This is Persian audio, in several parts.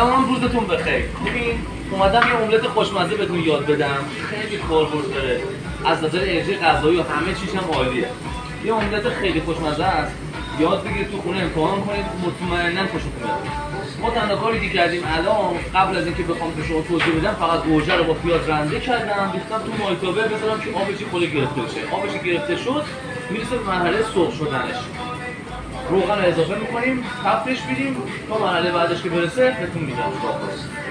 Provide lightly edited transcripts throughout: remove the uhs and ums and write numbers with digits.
سلام، روزتون بخیر. ببین اومدم یه املت خوشمزه بهتون یاد بدم. خیلی کاربرد داره. از نظر انرژی غذایی و همه چیز هم عالیه. یه املت خیلی خوشمزه است. یاد بگیرید تو خونه امتحان کنید، مطمئنا خوشتون میاد. ما تنها کاری که کردیم الان قبل از اینکه بخوام به شما توضیح بدم فقط گوجه رو با پیاز رنده کردم، ریختم تو مایتابه بذارم که آبش خود گرفته بشه. آبش گرفته شد میرسه به مرحله سرخ شدنش. روغن رو اضافه میکنیم، تفتش میدیم تا مرحله بعدش که برسه بهتون میگم چیکار کنید.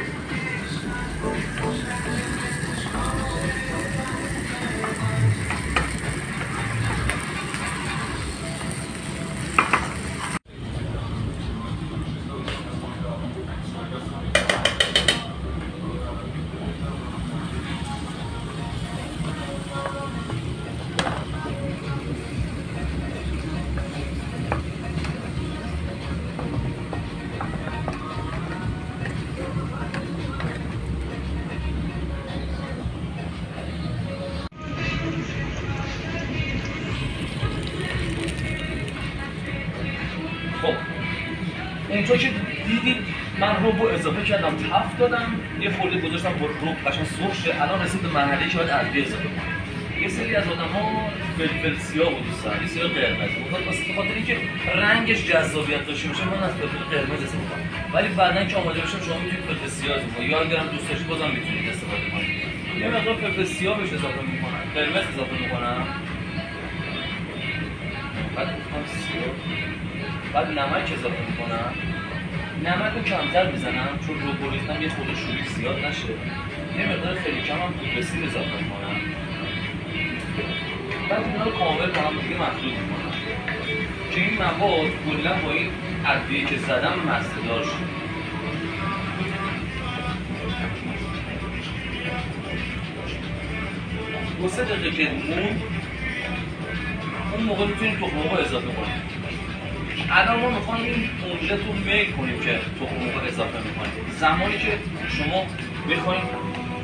خب اونطور که دیدید من رب رو اضافه کردم، تفت دادم، یه خورده گذاشتم با رب قشنگ سرخ شه. الان رسید به مرحله‌ای که باید ادویه اضافه کنم. یه سری از آدم‌ها فلفل سیاه رو دوست دارن، یه سری قرمز. به خاطر اینکه رنگش جذابیت داشته باشه من از فلفل قرمز استفاده می‌کنم. ولی بعداً که آماده بشه شما می‌تونید فلفل سیاه استفاده کنید. یا اگرم دوست داشتید بازم می‌تونید استفاده کنید. یه مقدار فلفل سیاه بهش اضافه می‌کنم، قرمز اضافه می‌کنم. بعد نمک اضافه میکنم. نمک رو کمتر میزنم چون رو ریختم یه خورده شوری زیاد نشه. یه مقدار خیلی کم هم پوپسی اضافه میکنم. بعد اینا رو کامل با هم دیگه مخلوط میکنم که این مواد کلا با این ادویه که زدم مسته‌دار شه. دو سه دقیقه که اون موقع میتونید تخم مرغ اضافه کنید. الان ما میخوایم این املت رو میل کنیم که تخم مرغ اضافه میکنیم. زمانی که شما بخواید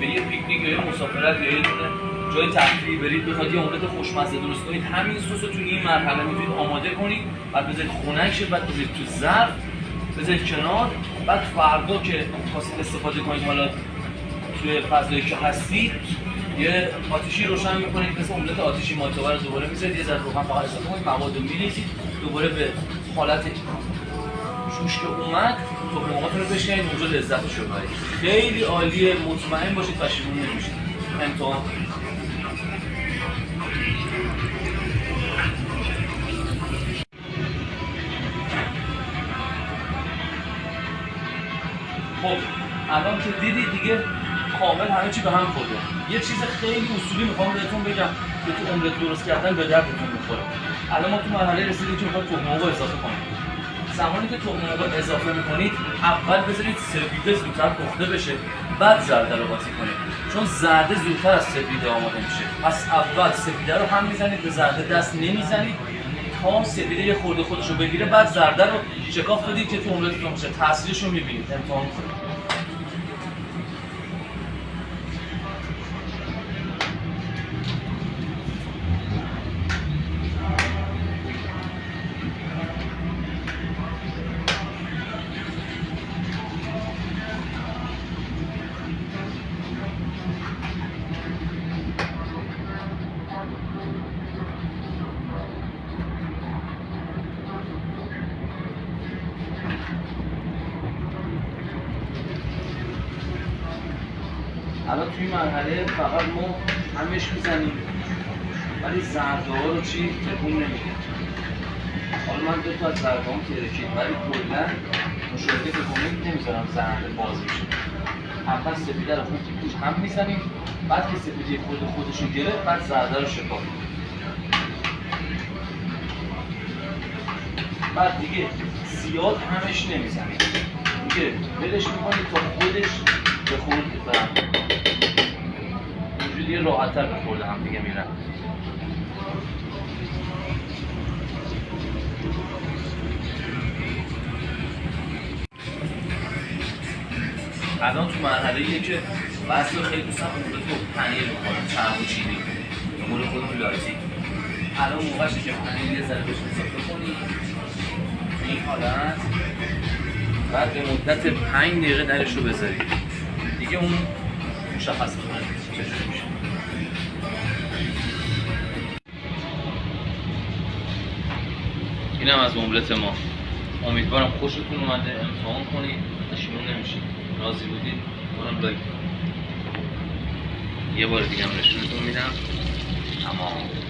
به یه پیکنیک یا یه مسافرت یا یه جای تفریحی برید بخواید یه املت خوشمزه درست کنید، همین سس رو تو این مرحله میتونید آماده کنید، بعد بذارید خنک شه، بعد بذارید تو ظرف، بذارید کنار. بعد فردا که خواستید استفاده کنید، حالا توی فضایی که هستید یه آتیشی روشن میکنید، مثل املت آتیشی مایتابه رو دوباره میذارید، یه ذره روغن فقط اضافه کنید، مواد رو میریزید، دوباره به حالت جوش که اومد تخم مرغاتون رو بشکنید، اونجا لذتش رو ببرید. خیلی عالیه، مطمئن باشید پشیمون نمیشید. امتحان کنید. خب الان که دیدید دیگه کامل همه چی به هم خورده. یه چیز خیلی اصولی میخوام بهتون بگم که تو املت درست کردن به دردتون میخوره. الان ما تو مرحله رسیدیم که میخوایم تخم مرغ اضافه کنیم. زمانی که تخم مرغ اضافه میکنید اول بذارید سفیده زودتر پخته بشه، بعد زرده رو قاطی کنید، چون زرده زودتر از سفیده آماده میشه. پس اول سفیده رو هم میزنید، به زرده دست نمیزنید تا سفیده یه خورده خودش رو بگیره، بعد زرده رو شکاف بدید که تو املتتون بشه. تاثیرش رو میبینید. امتحان کنید. الان توی مرحله فقط ما همش میزنیم ولی زرده ها رو چی تکون نمیدیم. حالا من دو تا از زرده هم ترکید ولی کلا مشاهده تکون نمیذارم زرده باز میشه. اول سفیده رو خوب توش هم میزنیم، بعد که سفیده خودش رو گرفت بعد زرده رو شکاف. بعد دیگه زیاد همش نمیزنیم، دیگه ولش میکنید تا خودش بخورد و اینجوری راحت‌تر بخورده هم دیگه میرن. الان تو مرحله‌ایه که بعضی خیلی دوستان املت رو پنیر می‌خورن، چرب و چیلی، امور خودمون لایتی. الان موقعشه که پنیر یه ذره بهش اضافه کنید. این حالت بعد به مدت 5 دقیقه درش رو بذارید دیگه اون مشخص میکنه چجوری میشه. اینم از املت ما. امیدوارم خوشتون اومده، امتحان کنید، پشیمون نمیشید. راضی بودید اونم لایک کنید. یه بار دیگه هم نشونتون میدم. تمام.